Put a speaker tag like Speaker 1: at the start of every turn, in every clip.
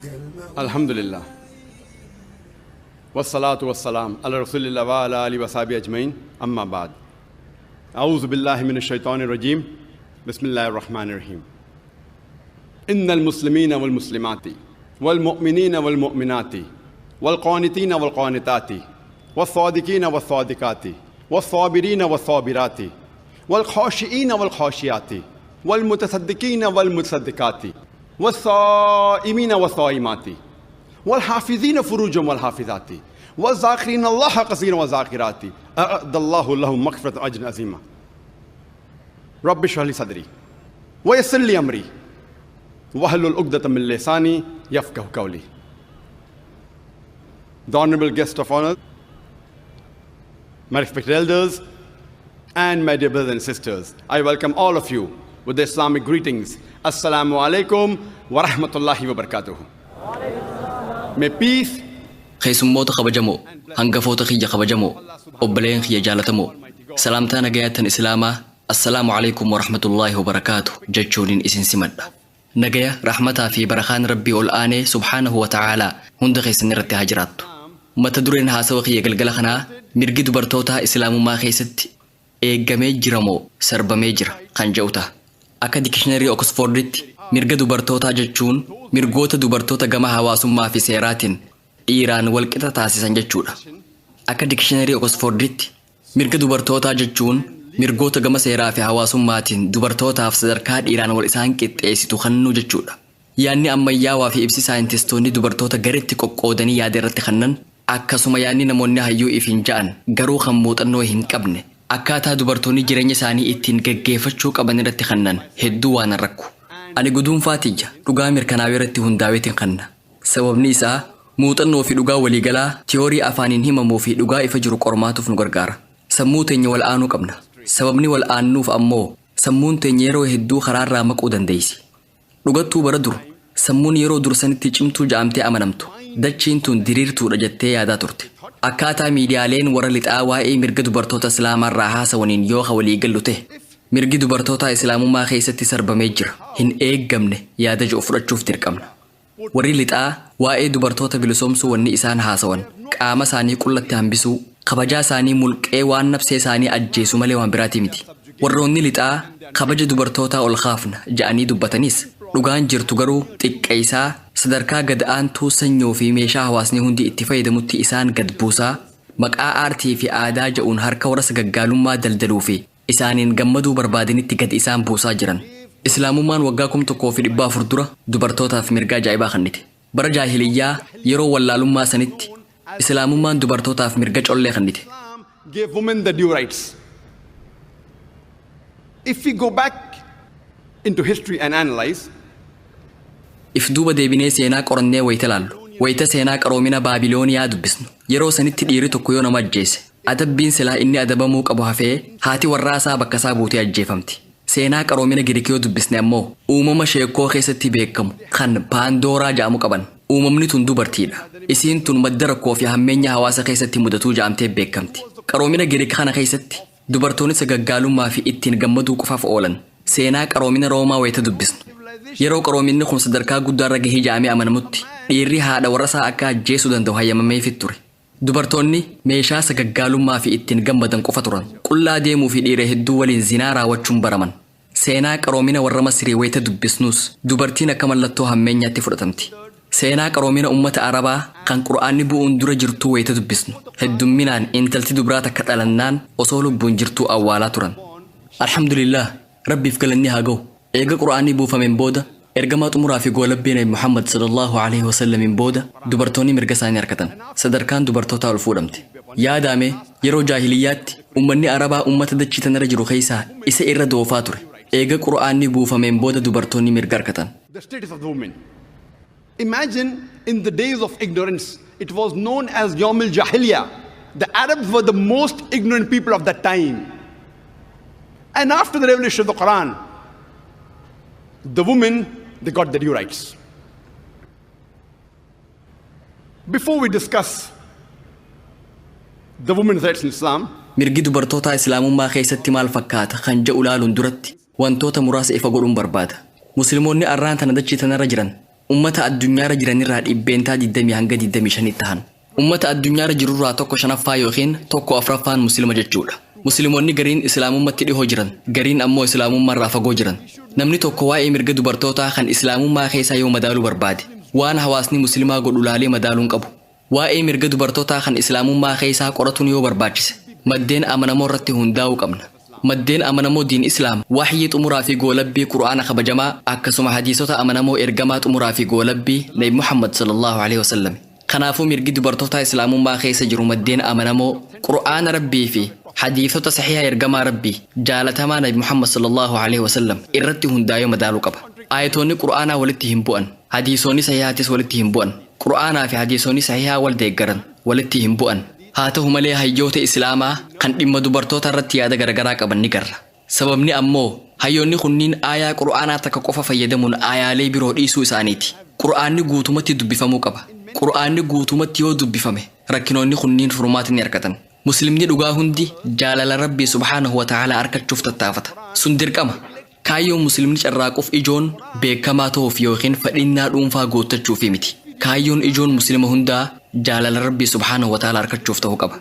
Speaker 1: الحمد لله والصلاة والسلام على رسول الله وعلى آله وصحبه أجمعين أما بعد أعوذ بالله من الشيطان الرجيم بسم الله الرحمن الرحيم إن المسلمين والمسلمات والمؤمنين والمؤمنات والقانتين والقانتات والصادقين والصادقات والصابرين والصابرات والخاشئين والخاشيات والمتصدقين والمتصدقات والصائمين والصائمات والحافظين فروجهم والحافظات والذاكرين الله كثيرا والذاكرات أعد الله لهم مغفرة أجر عظيما رب اشرح لي صدري ويسر لي أمري واحلل عقدة من لساني يفقهوا قولي. The honorable guest of honor, my respected elders, and my dear brothers and sisters, I welcome all of you with the Islamic greetings. Assalamu alaikum wa rahmatullahi wa barakatuh. May peace,
Speaker 2: keessummoota kabajamoo, hangafoota kiyya kabajamoo, obboleen kiyya jaalatamoo, salaamtaa nagayaatan islaamaa, assalaamu alaikum wa rahmatullahi wa barakaatuh jechuuniin isin simadha. Nagaya, rahmataa fi barakaan Rabbii ol aanee subhaanahu wa ta'aalaa hunda keessan irratti haa jiraattu. Mata dureen haasawa kiyya galgala kanaa mirgi dubartootaa islaamummaa keessatti eeggamee jiramoo sarbamee jira kan jedhu ta'a. Akka dikishinarii Oksforditti mirga dubartootaa jechuun mirgoota dubartoota gama hawaasummaa fi seeraatiin dhiiraan walqixa taasisan jechuudha. Akka dikishinarii Oksforditti mirga dubartootaa jechuun mirgoota gama seeraa fi hawaasummaatiin dubartootaaf sadarkaa dhiiraan wal isaan qixxeessitu kennuu jechuudha. Yaanni ammayyaawaa fi ibsi saayintistoonni dubartoota gareetti qoqqoodanii yaada irratti kennan akkasuma yaanni namoonni hayyuu ifiin ja'an garuu kan muuxannoo hin qabne akkaataa dubartoonni jireenya isaanii ittiin gaggeeffachuu qaban irratti kennan hedduu waan rakku. Ani guduunfaatiyya dhugaa mirkanaawaa irratti hundaa'eetiin kenna. Sababni isaa muuxannoo fi dhugaa waliigalaa tiyoorii afaaniin himamuu fi dhugaa ifa jiru qormaatuuf nu gargaara. Sammuu teenya wal aanuu qabna. Sababni wal aannuuf ammoo sammuun teenya yeroo hedduu karaarraa maquu dandeessi. Dhugattuu bara dur sammuun yeroo dursanitti cimtuu ja'amtee amanamtu dachiin tun diriirtuudha jettee yaadaa turte. Akkaataa miidiyaaleen warra lixaa waa'ee mirga dubartoota islaamarraa haasawaniin yoo waliigallu ta'e mirgi dubartoota islaamummaa keessatti sarbamee jira hin eeggamne yaada jiru fudhachuuf dirqamna. Warri lixaa waa'ee dubartoota bilisoomsuu wanni isaan haasawan qaama isaanii qullatti hambisuu kabajaa isaanii mulqee waan nafsee isaanii ajjeesu malee waan biraati miti. Warroonni lixaa kabaja dubartootaa ol kaafna ja'anii dubbatanis dhugaan jirtu garuu xiqqeessaa sadarkaa gad aantuu sanyoo fi meeshaa hawaasni hundi itti fayyadamutti isaan gad buusaa maqaa aartii fi aadaa ja'uun harka warra sagaggaalummaa daldaluu fi isaaniin gammaduu barbaadanitti gad isaan buusaa jiran. Islaamummaan waggaa 1400 dura dubartootaaf mirga ajaa'ibaa kennite. Bara jaahiliyyaa yeroo wallaalummaa sanitti islaamummaan dubartootaaf mirga collee kennite.
Speaker 1: Gave women the due rights. If we go back into history and analyze,
Speaker 2: If duuba deebinee seenaa qorannee wayita laallu wayita seenaa qaroomina Baabilooniyaa dubbisnu yeroo sanitti dhiirri tokko yoo nama ajjeese adabbiin silaa inni adabamuu qabu hafee haati warraasaa bakka isaa buutee ajjeefamti. Seenaa qaroomina Giriikii yoo dubbisne ammoo uumama sheekoo keessatti beekamu kan Paandooraa ja'amu qaban. Uumamni tun dubartiidha. Isiin tun madda rakkoo fi hammeenya hawaasa keessatti mudatuu ja'amtee beekamti. Qaroomina Giriik kana keessatti dubartoonni sagaggaalummaa fi ittiin gammaduu qofaaf oolan. Seenaa qaroomina Roomaa wayita dubbisnu yeroo qaroominni kun sadarkaa guddaarra gahee ja'amee amanamutti dhiirri haadha warrasaa akka ajjeesuu danda'u hayyamameefii ture. Dubartoonni meeshaa sagaggaalummaa fi ittiin gammadan qofa turan. Qullaa deemuu fi dhiira hedduu waliin zinaa raawwachuun baraman. Seenaa qaroomina warra Masirii wayita dubbisnus dubartiin akka mallattoo hammeenyaatti fudhatamti. Seenaa qaroomina uummata Arabaa kan Qur'aanni bu'uun dura jirtuu wayita dubbisnu heddumminaan intalti dubraa takka dhalannaan osoo lubbuun jirtuu awwaalaa turan. Alhamdulillah Rabbiif galanni haa ga'u. Eega Qur'aanni buufameen booda ergamaa xumuraa fi goolabbii Nabi Muhammad sallallahu alaihi wasallam booda dubartoonni mirga isaanii argatan. Sadarkaan dubartootaa ol fuudhamte. Yaadame yeroo jaahiliyyaatti uummanni Arabaa uummata dachii tanarra jiru keessaa isa irra doofaa ture. Eega Qur'aanni buufameen booda dubartoonni mirga argatan.
Speaker 1: the status of the women. Imagine in the days of ignorance, it was known as Yawm al-Jahiliyyah. The Arabs were the most ignorant people of that time. And after the revelation of the Quran, the women, they got their due rights. Before we discuss the women's rights in Islam,
Speaker 2: Mirgi dubartoota islaamummaa keessatti maal fakkaata kan jedhu ilaaluun duratti wantoota muraasa ifa godhuun barbaada. Musliimoonni arraan tana dachii tanarra jiran ummata addunyaarra jiranirraa dhibbeentaa 20 hanga 25 ta'an. Ummata addunyaarra jirurraa tokko shanaffaa yookiin tokko afraffaan muslima jechuudha. Musliimoonni gariin islaamummaatti dhihoo jiran, gariin ammoo islaamummaarraa fagoo jiran. Namni tokko waa'ee mirga dubartootaa kan islaamummaa keessaa yoo madaaluu barbaade, waan hawaasni muslimaa godhu laalee madaaluun qabu. Waa'ee mirga dubartootaa kan islaamummaa keessaa qoratuun yoo barbaachise, maddeen amanamoo irratti hundaa'uu qabna. Maddeen amanamoo diin islaam wahyii xumuraa fi goolabbii qura'aana kabajamaa akkasuma hadiisota amanamoo ergamaa xumuraa fi goolabbii nabi Muhammad sallallahu alaihi wasallam. Kanaafuu mirgi dubartootaa islaamummaa keessa jiru maddeen amanamoo qura'aana rabbii fi hadiisota saxiiha ergamaa rabbii jaalatamaa nabi Muhammad sallallahu alaihi wasallam irratti hundaa'ee madaaluu qaba. Aayatoonni qura'aanaa walitti hin bu'an, hadiisonni sahiihaatis walitti hin bu'an. Qura'aanaa fi hadiisonni sahiihaa wal deeggaran walitti hin bu'an. Haa ta'u malee hayyoota islaamaa kan dhimma dubartoota irratti yaada garagaraa qaban ni garra. Sababni ammoo hayyoonni kunniin aayaa qura'aanaa takka qofa fayyadamuun aayaalee biroo dhiisuu isaaniiti. Qura'aanni guutumatti dubbifamuu qaba. Qura'aanni guutumatti yoo dubbifame rakkinoonni kunniin furmaata ni argatan. Muslimni dhugaa hundi jaalala rabbii subhaanahu wa ta'ala argachuuf tattaafata. Sun dirqama. Kaayyoon muslimni carraaquuf ijoon beekamaa ta'uuf yookiin fedhinnaa dhuunfaa guuttachuufi miti. Kaayyoon ijoon muslima hundaa jaalala rabbii subhaanahu wa ta'ala argachuuf ta'uu qaba.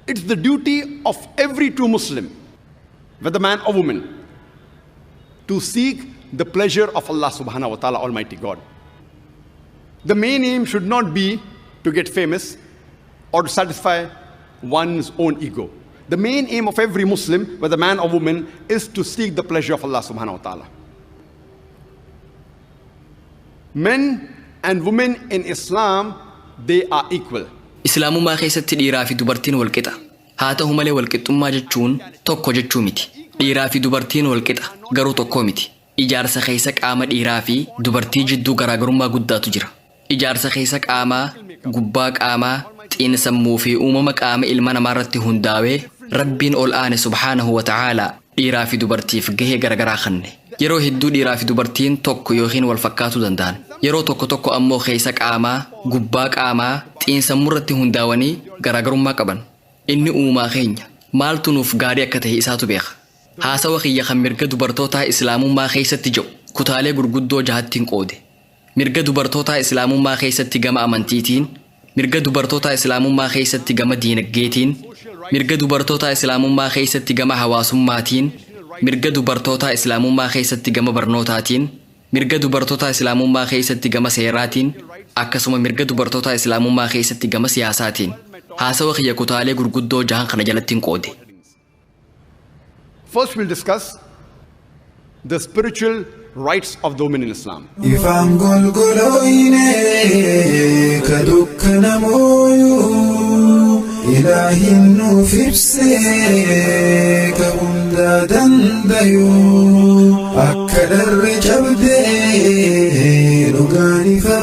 Speaker 1: It's the duty of every true Muslim, whether man or woman, to seek the pleasure of Allah subhanahu wa ta'ala, Almighty God. The main aim should not be to get famous or to satisfy one's own ego. The main aim of every Muslim, whether man or woman, is to seek the pleasure of Allah subhanahu wa ta'ala. Men and women in Islam, they are equal.
Speaker 2: Islaamummaa keessatti dhiiraa fi dubartiin wal qixa. Haa ta'u malee wal qixxummaa jechuun tokko jechuu miti. Dhiiraa fi dubartiin wal qixa garuu tokko miti. Ijaarsa keessa qaama dhiiraa fi dubartii jidduu garaagarummaa guddaatu jira. Ijaarsa keessa qaamaa, gubbaa qaamaa, xiin sammuu fi uumama qaama ilma namaa irratti hundaa'ee Rabbiin ol aane subhaanahu wa ta'ala dhiiraa fi dubartiif gahee garagaraa kenne. Yeroo hedduu dhiiraa fi dubartiin tokko yookiin wal fakkaatuu danda'an. Yeroo tokko tokko ammoo keessa qaamaa, gubbaa qaamaa, xiin sammuu irratti hundaa'anii garaagarummaa qaban. Inni uumaa keenya maaltu nuuf gaarii akka ta'e isaatu beeka. Haasawa kiyya kan mirga dubartootaa islaamummaa keessatti jiru kutaalee gurguddoo jahattiin qoode. Mirga dubartootaa islaamummaa keessatti gama amantiitiin, mirga dubartootaa islaamummaa keessatti gama diinagdeetiin, mirga dubartootaa islaamummaa keessatti gama hawaasummaatiin, mirga dubartootaa islaamummaa keessatti gama barnootaatiin, mirga dubartootaa islaamummaa keessatti gama seeraatiin, akkasuma mirga dubartootaa islaamummaa keessatti gama siyaasaatiin. Haasawa kiyya kutaalee gurguddoo jahan kana jalattiin qoode.
Speaker 1: First we'll discuss the spiritual rights of the women in Islam.
Speaker 3: Ifaan golgoloine kadukkana mooyu Ilaahin nuuf ibsee ka hunda dandayu akka dharre cabdee dhugaan ifa